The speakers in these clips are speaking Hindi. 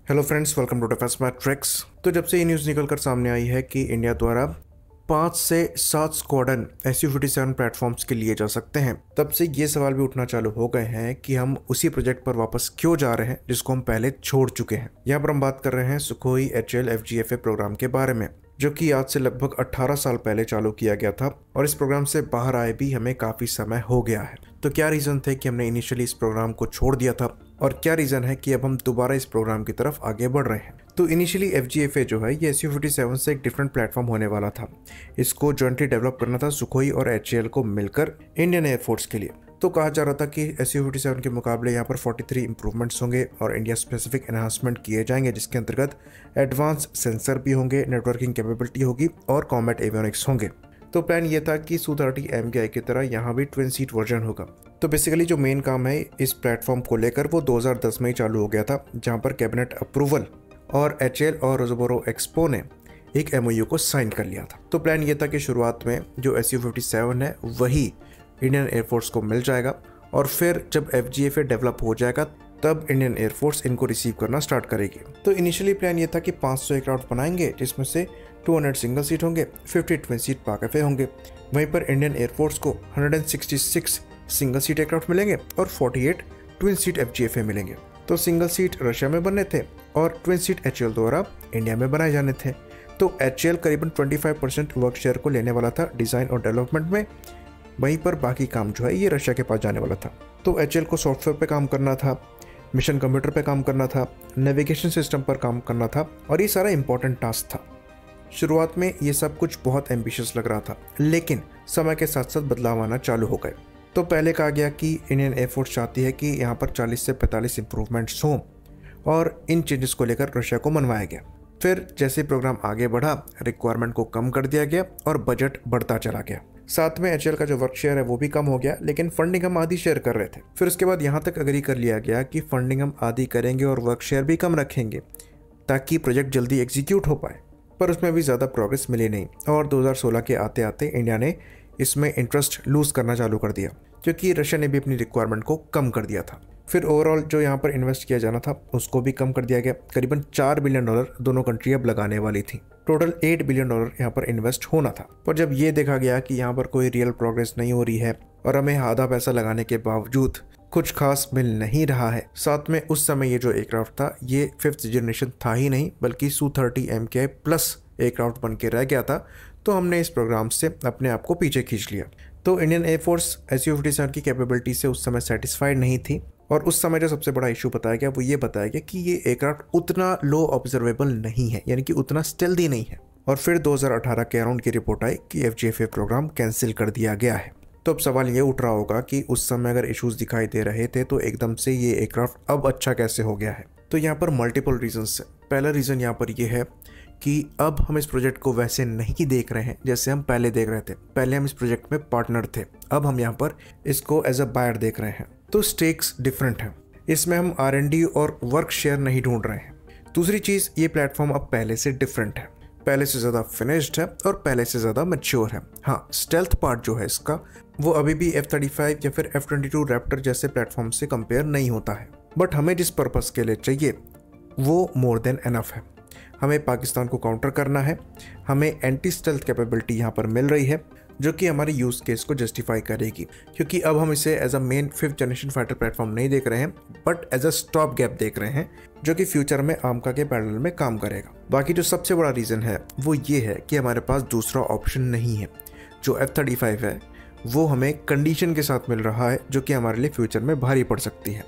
Hello friends, welcome to Defence Matrix. तो जब से ये न्यूज़ निकलकर सामने आई है कि इंडिया द्वारा 5 से 7 स्क्वाड्रन SU-57 प्लेटफॉर्म्स के लिए जा सकते हैं, तब से ये सवाल भी उठना चालू हो गए हैं कि हम उसी प्रोजेक्ट पर वापस क्यों जा रहे हैं जिसको हम पहले छोड़ चुके हैं। यहाँ पर हम बात कर रहे हैं सुखोई HAL FGFA प्रोग्राम के बारे में, जो कि आज से लगभग 18 साल पहले चालू किया गया था और इस प्रोग्राम से बाहर आए भी हमें काफ़ी समय हो गया है। तो क्या रीज़न थे कि हमने इनिशियली इस प्रोग्राम को छोड़ दिया था और क्या रीज़न है कि अब हम दोबारा इस प्रोग्राम की तरफ आगे बढ़ रहे हैं। तो इनिशियली FGFA जो है ये SU-57 से एक डिफरेंट प्लेटफॉर्म होने वाला था। इसको जॉइंटली डेवलप करना था सुखोई और HAL को मिलकर इंडियन एयरफोर्स के लिए। तो कहा जा रहा था कि SU-57 के मुकाबले यहाँ पर 43 इंप्रूवमेंट्स होंगे और इंडिया स्पेसिफिक एनहांसमेंट किए जाएंगे, जिसके अंतर्गत एडवांस सेंसर भी होंगे, नेटवर्किंग कैपेबिलिटी होगी और कॉम्बैट एवियोनिक्स होंगे। तो प्लान ये था कि Su-30 MKI की तरह यहाँ भी ट्विन सीट वर्जन होगा। तो बेसिकली जो मेन काम है इस प्लेटफॉर्म को लेकर वो 2010 में ही चालू हो गया था, जहाँ पर कैबिनेट अप्रूवल और HAL और रोजोबोरो एक्सपो ने एक MOU को साइन कर लिया था। तो प्लान ये था कि शुरुआत में जो SU-57 है वही इंडियन एयरफोर्स को मिल जाएगा और फिर जब FGFA डेवलप हो जाएगा तब इंडियन एयरफोर्स इनको रिसीव करना स्टार्ट करेगी। तो इनिशियली प्लान ये था कि 500 एयरक्राफ्ट बनाएंगे, जिसमें से 200 सिंगल सीट होंगे, 50 ट्विन सीट पाक-एफ होंगे। वहीं पर इंडियन एयरफोर्स को 166 सिंगल सीट एयरक्राफ्ट मिलेंगे और 48 ट्विन सीट FGFA मिलेंगे। तो सिंगल सीट रशिया में बनने थे और ट्विन सीट HAL द्वारा इंडिया में बनाए जाने थे। तो HAL करीबन 25% वर्क शेयर को लेने वाला था डिज़ाइन और डेवलपमेंट में, वहीं पर बाकी काम जो है ये रशिया के पास जाने वाला था। तो HAL को सॉफ्टवेयर पे काम करना था, मिशन कंप्यूटर पे काम करना था, नेविगेशन सिस्टम पर काम करना था और ये सारा इंपॉर्टेंट टास्क था। शुरुआत में ये सब कुछ बहुत एम्बिशियस लग रहा था, लेकिन समय के साथ साथ बदलाव आना चालू हो गए। तो पहले कहा गया कि इंडियन एयरफोर्स चाहती है कि यहाँ पर 40 से 45 इंप्रूवमेंट्स हों और इन चेंजेस को लेकर रशिया को मनवाया गया। फिर जैसे प्रोग्राम आगे बढ़ा, रिक्वायरमेंट को कम कर दिया गया और बजट बढ़ता चला गया। साथ में HAL का जो वर्क शेयर है वो भी कम हो गया, लेकिन फंडिंग हम आधी शेयर कर रहे थे। फिर उसके बाद यहाँ तक एग्री कर लिया गया कि फंडिंग हम आधी करेंगे और वर्क शेयर भी कम रखेंगे ताकि प्रोजेक्ट जल्दी एग्जीक्यूट हो पाए। पर उसमें भी ज़्यादा प्रोग्रेस मिली नहीं और 2016 के आते आते इंडिया ने इसमें इंटरेस्ट लूज करना चालू कर दिया, क्योंकि रशिया ने भी अपनी रिक्वायरमेंट को कम कर दिया था। फिर ओवरऑल जो यहाँ पर इन्वेस्ट किया जाना था उसको भी कम कर दिया गया। करीबन $4 बिलियन दोनों कंट्री अब लगाने वाली थी। टोटल $8 बिलियन यहाँ पर इन्वेस्ट होना था। पर जब ये देखा गया कि यहाँ पर कोई रियल प्रोग्रेस नहीं हो रही है और हमें आधा पैसा लगाने के बावजूद कुछ खास मिल नहीं रहा है, साथ में उस समय ये जो एयरक्राफ्ट था ये 5th जनरेशन था ही नहीं, बल्कि Su-30 MKI प्लस एयरक्राफ्ट बन के रह गया था, तो हमने इस प्रोग्राम से अपने आप को पीछे खींच लिया। तो इंडियन एयरफोर्स SU-57 की कैपेबिलिटी से उस समय सेटिस्फाइड नहीं थी और उस समय जो सबसे बड़ा इशू बताया गया वो ये बताया गया कि ये एयरक्राफ्ट उतना लो ऑब्जर्वेबल नहीं है, यानी कि उतना स्टेल्दी नहीं है। और फिर 2018 के अराउंड की रिपोर्ट आई कि FGFA प्रोग्राम कैंसिल कर दिया गया है। तो अब सवाल ये उठ रहा होगा कि उस समय अगर इश्यूज दिखाई दे रहे थे तो एकदम से ये एयरक्राफ्ट अब अच्छा कैसे हो गया है। तो यहाँ पर मल्टीपल रीजंस है। पहला रीज़न यहाँ पर ये है कि अब हम इस प्रोजेक्ट को वैसे नहीं देख रहे हैं जैसे हम पहले देख रहे थे। पहले हम इस प्रोजेक्ट में पार्टनर थे, अब हम यहाँ पर इसको एज अ बायर देख रहे हैं। तो स्टेक्स डिफरेंट हैं। इसमें हम R&D और वर्क शेयर नहीं ढूंढ रहे हैं। दूसरी चीज़, ये प्लेटफॉर्म अब पहले से डिफरेंट है, पहले से ज़्यादा फिनिश्ड है और पहले से ज़्यादा मैच्योर है। हाँ, स्टेल्थ पार्ट जो है इसका वो अभी भी F-35 या फिर F-22 रैप्टर जैसे प्लेटफॉर्म से कंपेयर नहीं होता है, बट हमें जिस पर्पज़ के लिए चाहिए वो मोर देन एनफ है। हमें पाकिस्तान को काउंटर करना है, हमें एंटी स्टेल्थ कैपेबिलिटी यहाँ पर मिल रही है जो कि हमारे यूज़ केस को जस्टिफाई करेगी, क्योंकि अब हम इसे as a main 5th generation fighter platform नहीं देख रहे हैं but as a stop gap देख रहे हैं, जो कि फ्यूचर में आमका के पैरेलल में काम करेगा। बाकी जो सबसे बड़ा रीज़न है वो ये है कि हमारे पास दूसरा ऑप्शन नहीं है। जो F-35 है वो हमें कंडीशन के साथ मिल रहा है जो कि हमारे लिए फ्यूचर में भारी पड़ सकती है,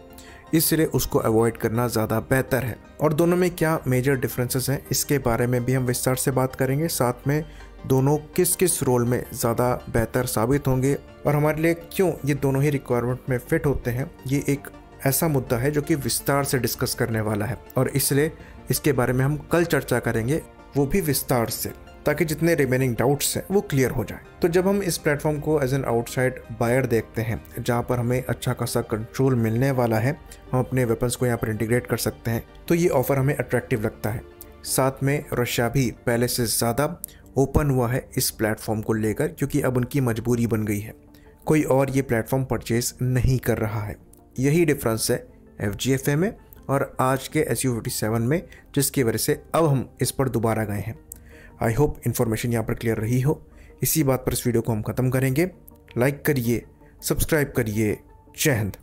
इसलिए उसको अवॉइड करना ज़्यादा बेहतर है। और दोनों में क्या मेजर डिफरेंसेस हैं इसके बारे में भी हम विस्तार से बात करेंगे, साथ में दोनों किस किस रोल में ज़्यादा बेहतर साबित होंगे और हमारे लिए क्यों ये दोनों ही रिक्वायरमेंट में फिट होते हैं। ये एक ऐसा मुद्दा है जो कि विस्तार से डिस्कस करने वाला है और इसलिए इसके बारे में हम कल चर्चा करेंगे, वो भी विस्तार से, ताकि जितने रिमेनिंग डाउट्स हैं वो क्लियर हो जाए। तो जब हम इस प्लेटफॉर्म को एज एन आउटसाइड बायर देखते हैं जहाँ पर हमें अच्छा खासा कंट्रोल मिलने वाला है, हम अपने वेपन्स को यहाँ पर इंटीग्रेट कर सकते हैं, तो ये ऑफर हमें अट्रैक्टिव लगता है। साथ में रशिया भी पहले से ज़्यादा ओपन हुआ है इस प्लेटफॉर्म को लेकर, क्योंकि अब उनकी मजबूरी बन गई है, कोई और ये प्लेटफॉर्म परचेज नहीं कर रहा है। यही डिफरेंस है FGFA में और आज के SU57 में, जिसकी वजह से अब हम इस पर दोबारा गए हैं। आई होप इन्फॉर्मेशन यहाँ पर क्लियर रही हो। इसी बात पर इस वीडियो को हम ख़त्म करेंगे। लाइक करिए, सब्सक्राइब करिए। जय हिंद।